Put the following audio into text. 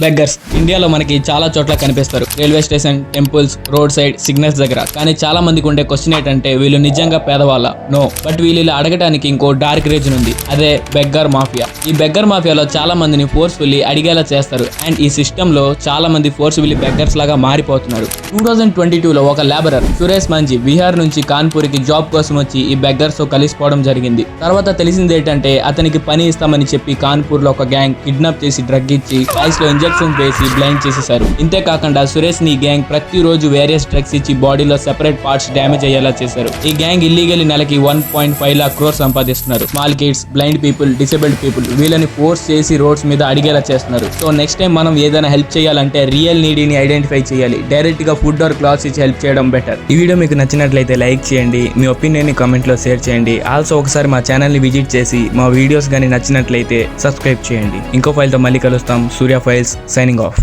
Beggars ఇండియాలో మనకి చాలా చోట్ల కనిపిస్తారు. Railway station, temples, road side, signals దగ్గర. కానీ చాలా మందికి ఉండే క్వశ్చన్ ఏంటంటే వీళ్ళు నిజంగా పేదవాళ్ళ? నో. బట్ వీళ్ళు ఇలా అడగడానికి ఇంకో డార్క్ రీజన్ ఉంది. అదే బెగ్గర్ మాఫియా. ఈ బెగ్గర్ మాఫియాలో చాలా మందిని ఫోర్స్ఫుల్లీ అడిగేలా చేస్తారు. అండ్ ఈ సిస్టమ్ లో చాలా మంది ఫోర్స్ఫుల్లీ బెగ్గర్స్ లాగా మారిపోతున్నారు. 2022లో ఒక లేబరర్ సురేష్ మంజీ బీహార్ నుంచి కాన్పూర్ కి జాబ్ కోసం వచ్చి ఈ బెగ్గర్స్ తో కలిసిపోవడం జరిగింది. తర్వాత తెలిసింది ఏంటంటే అతనికి పని ఇస్తామని చెప్పి కాన్పూర్ లో ఒక గ్యాంగ్ కిడ్నాప్ చేసి డ్రగ్ ఇచ్చి ఐస్ లో ఇంజెక్షన్ వేసి బ్లైండ్ చేసేశారు. ఇంతే కాకుండా సురేష్ ని గ్యాంగ్ ప్రతిరోజు వేరియస్ డ్రగ్స్ ఇచ్చి బాడీలో సెపరేట్ పార్ట్స్ డ్యామేజ్ అయ్యేలా చేశారు. ఈ గ్యాంగ్ ఇల్లీగల్ నెలకి 1.5 lakh crores సంపాదిస్తున్నారు. Small kids, blind people, disabled people వీళ్ళని ఫోర్స్ చేసి రోడ్స్ మీద అడిగేలా చేస్తున్నారు. సో నెక్స్ట్ టైం మనం ఏదైనా హెల్ప్ చేయాలంటే రియల్ నీడీని ఐడెంటిఫై చేయాలి. డైరెక్ట్ గా ఫుడ్ ఆర్ క్లాత్స్ ఇచ్చి హెల్ప్ చేయడం బెటర్. ఈ వీడియో మీకు నచ్చినట్లయితే లైక్ చేయండి, మీ ఒపీనియన్ ని కామెంట్ లో షేర్ చేయండి. ఆల్సో ఒకసారి మా ఛానల్ ని విజిట్ చేసి మా వీడియోస్ గానీ నచ్చినట్లయితే సబ్స్క్రైబ్ చేయండి. ఇంకో ఫైల్ తో మళ్ళీ కలుస్తాం. సూర్య ఫైల్స్ సైనింగ్ ఆఫ్.